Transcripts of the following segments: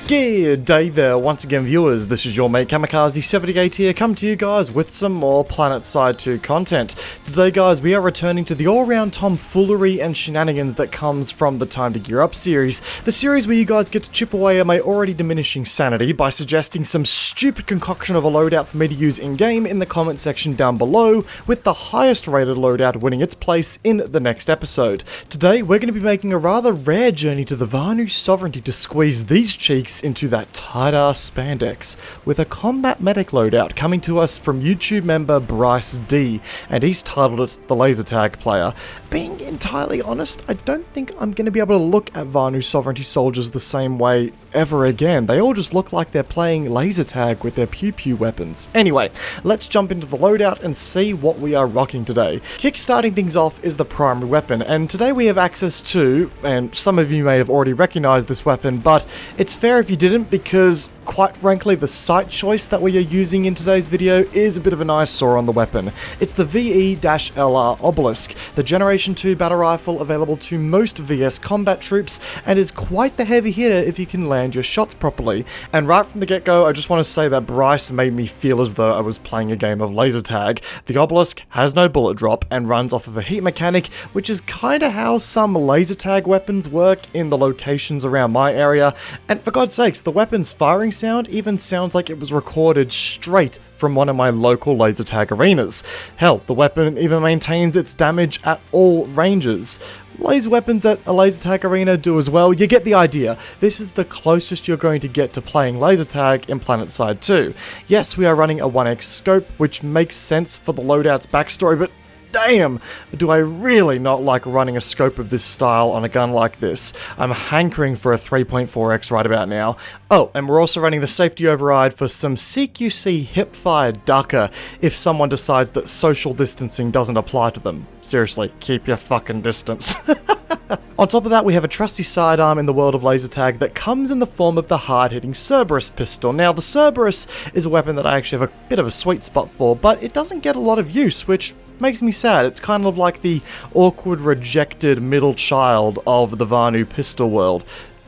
Good day there, once again viewers, this is your mate Kamikaze78 here, come to you guys with some more PlanetSide 2 content. Today guys, we are returning to the all-round tomfoolery and shenanigans that comes from the Time to Gear Up series. The series where you guys get to chip away at my already diminishing sanity by suggesting some stupid concoction of a loadout for me to use in-game in the comment section down below, with the highest rated loadout winning its place in the next episode. Today, we're going to be making a rather rare journey to the Vanu Sovereignty to squeeze these cheeks into that tight-ass spandex, with a combat medic loadout coming to us from YouTube member Bryce D, and he's titled it The Laser Tag Player. Being entirely honest, I don't think I'm going to be able to look at Vanu Sovereignty soldiers the same way ever again. They all just look like they're playing laser tag with their pew-pew weapons. Anyway, let's jump into the loadout and see what we are rocking today. Kickstarting things off is the primary weapon, and today we have access to, and some of you may have already recognized this weapon, but it's fair if you didn't, because quite frankly the sight choice that we are using in today's video is a bit of an eyesore on the weapon. It's the VE-LR Obelisk, the Generation 2 battle rifle available to most VS combat troops, and is quite the heavy hitter if you can land your shots properly. And right from the get-go, I just want to say that Bryce made me feel as though I was playing a game of laser tag. The Obelisk has no bullet drop and runs off of a heat mechanic, which is kinda how some laser tag weapons work in the locations around my area, and for God's sakes, the weapon's firing sound even sounds like it was recorded straight from one of my local laser tag arenas. Hell, the weapon even maintains its damage at all ranges. Laser weapons at a laser tag arena do as well, you get the idea. This is the closest you're going to get to playing laser tag in PlanetSide 2. Yes, we are running a 1x scope, which makes sense for the loadout's backstory, but damn, do I really not like running a scope of this style on a gun like this. I'm hankering for a 3.4x right about now. Oh, and we're also running the safety override for some CQC hip-fire ducker if someone decides that social distancing doesn't apply to them. Seriously, keep your fucking distance. On top of that, we have a trusty sidearm in the world of laser tag that comes in the form of the hard-hitting Cerberus pistol. Now, the Cerberus is a weapon that I actually have a bit of a sweet spot for, but it doesn't get a lot of use, which makes me sad. It's kind of like the awkward, rejected middle child of the Vanu pistol world.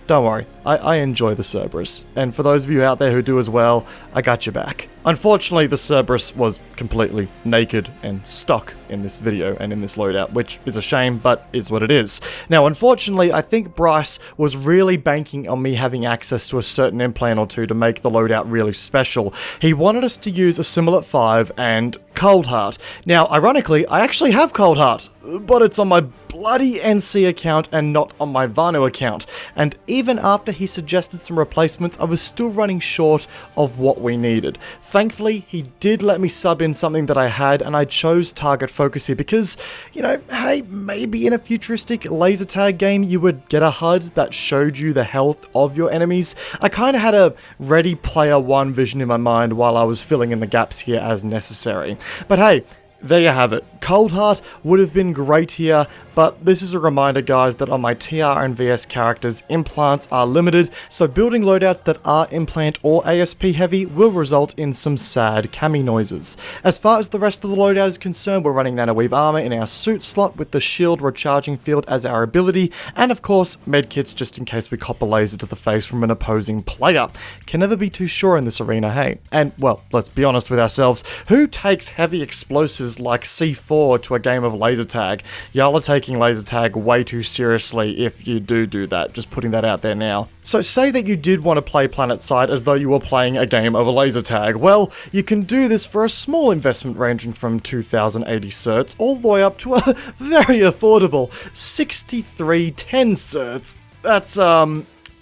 Don't worry, I enjoy the Cerberus, and for those of you out there who do as well, I got your back. Unfortunately, the Cerberus was completely naked and stock in this video and in this loadout, which is a shame, but is what it is. Now, unfortunately, I think Bryce was really banking on me having access to a certain implant or two to make the loadout really special. He wanted us to use a Similat 5 and Cold Heart. Now, ironically, I actually have Cold Heart, but it's on my bloody NC account and not on my Vanu account. And even after he suggested some replacements, I was still running short of what we needed. Thankfully, he did let me sub in something that I had, and I chose Target Focus here because, you know, hey, maybe in a futuristic laser tag game you would get a HUD that showed you the health of your enemies. I kind of had a Ready Player One vision in my mind while I was filling in the gaps here as necessary. But hey, there you have it. Cold Heart would have been great here, but this is a reminder, guys, that on my TR and VS characters, implants are limited, so building loadouts that are implant or ASP heavy will result in some sad cami noises. As far as the rest of the loadout is concerned, we're running nanoweave armor in our suit slot with the shield recharging field as our ability, and of course, medkits just in case we cop a laser to the face from an opposing player. Can never be too sure in this arena, hey? And, well, let's be honest with ourselves, who takes heavy explosives like C4 to a game of laser tag? Y'all are taking laser tag way too seriously if you do that, just putting that out there now. So say that you did want to play PlanetSide as though you were playing a game of a laser tag. Well, you can do this for a small investment ranging from 2,080 certs all the way up to a very affordable 6310 certs. That's,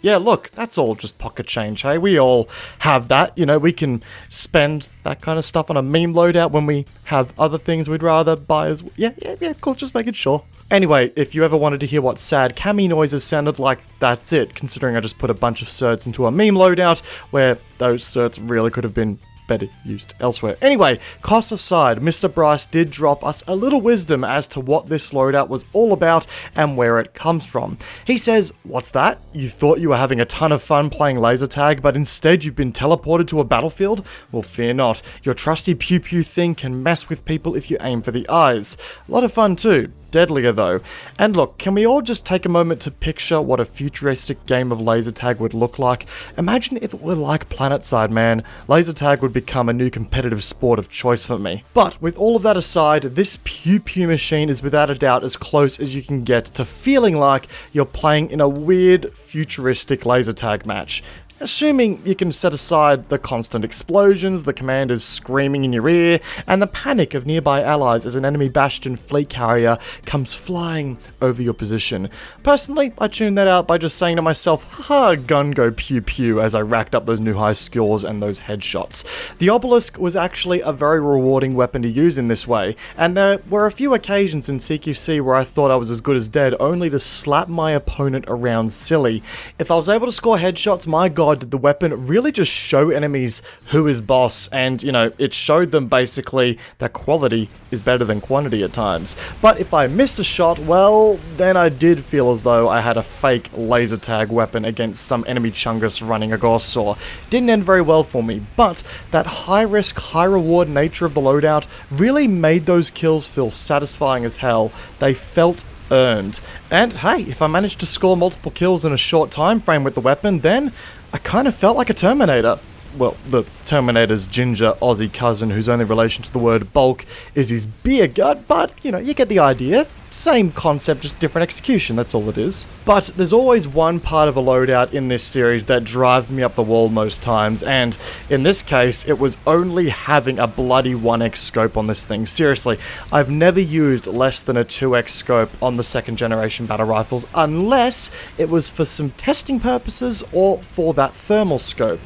yeah, look, that's all just pocket change, hey? We all have that, you know, we can spend that kind of stuff on a meme loadout when we have other things we'd rather buy as well. Yeah, cool, just making sure. Anyway, if you ever wanted to hear what sad cami noises sounded like, that's it, considering I just put a bunch of certs into a meme loadout, where those certs really could have been better used elsewhere. Anyway, cost aside, Mr. Bryce did drop us a little wisdom as to what this loadout was all about and where it comes from. He says, "What's that? You thought you were having a ton of fun playing laser tag, but instead you've been teleported to a battlefield? Well, fear not. Your trusty pew-pew thing can mess with people if you aim for the eyes. A lot of fun too. deadlier though. And look, can we all just take a moment to picture what a futuristic game of laser tag would look like? Imagine if it were like PlanetSide, man. Laser tag would become a new competitive sport of choice for me. But with all of that aside, this Pew Pew machine is without a doubt as close as you can get to feeling like you're playing in a weird futuristic laser tag match. Assuming you can set aside the constant explosions, the commanders screaming in your ear, and the panic of nearby allies as an enemy Bastion fleet carrier comes flying over your position. Personally, I tuned that out by just saying to myself, haha, gun go pew pew, as I racked up those new high scores and those headshots. The Obelisk was actually a very rewarding weapon to use in this way, and there were a few occasions in CQC where I thought I was as good as dead, only to slap my opponent around silly. If I was able to score headshots, my god, did the weapon really just show enemies who is boss, and you know, it showed them basically that quality is better than quantity at times. But if I missed a shot, well, then I did feel as though I had a fake laser tag weapon against some enemy Chungus running a Gauss Saw. Didn't end very well for me, but that high risk, high reward nature of the loadout really made those kills feel satisfying as hell. They felt earned. And hey, if I managed to score multiple kills in a short time frame with the weapon, then I kind of felt like a Terminator. Well, the Terminator's ginger Aussie cousin whose only relation to the word bulk is his beer gut, but, you know, you get the idea. Same concept, just different execution, that's all it is. But there's always one part of a loadout in this series that drives me up the wall most times, and in this case, it was only having a bloody 1x scope on this thing. Seriously, I've never used less than a 2x scope on the second generation battle rifles, unless it was for some testing purposes or for that thermal scope.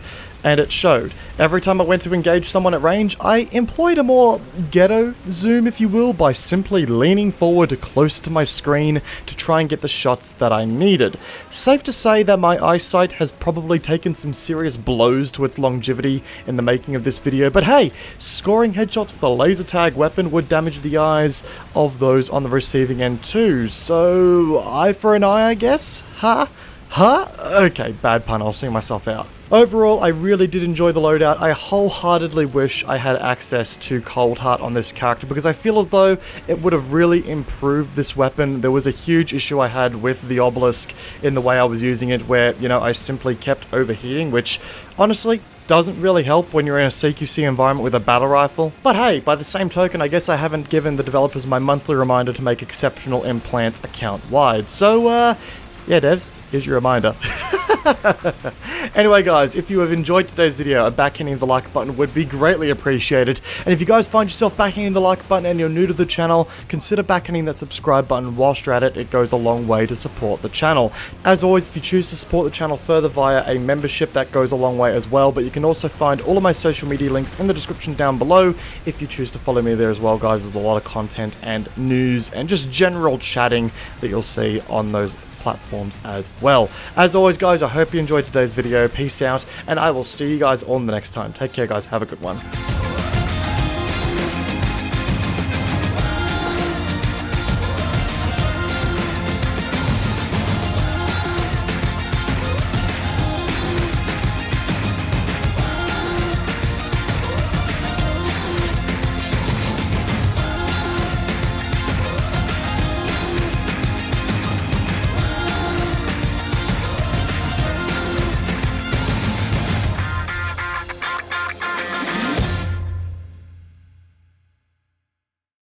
And it showed. Every time I went to engage someone at range, I employed a more ghetto zoom, if you will, by simply leaning forward close to my screen to try and get the shots that I needed. Safe to say that my eyesight has probably taken some serious blows to its longevity in the making of this video, but hey, scoring headshots with a laser tag weapon would damage the eyes of those on the receiving end too, so eye for an eye, I guess? Huh? Okay, bad pun, I'll sing myself out. Overall, I really did enjoy the loadout. I wholeheartedly wish I had access to Cold Heart on this character because I feel as though it would have really improved this weapon. There was a huge issue I had with the Obelisk in the way I was using it where, you know, I simply kept overheating, which honestly doesn't really help when you're in a CQC environment with a battle rifle. But hey, by the same token, I guess I haven't given the developers my monthly reminder to make Exceptional Implants account-wide. So, yeah, devs, here's your reminder. Anyway, guys, if you have enjoyed today's video, a backhitting of the like button would be greatly appreciated. And if you guys find yourself backhitting the like button and you're new to the channel, consider backhitting that subscribe button whilst you're at it. It goes a long way to support the channel. As always, if you choose to support the channel further via a membership, that goes a long way as well. But you can also find all of my social media links in the description down below if you choose to follow me there as well, guys. There's a lot of content and news and just general chatting that you'll see on those platforms as well. As always, guys, I hope you enjoyed today's video. Peace out, and I will see you guys on the next time. Take care, guys. Have a good one.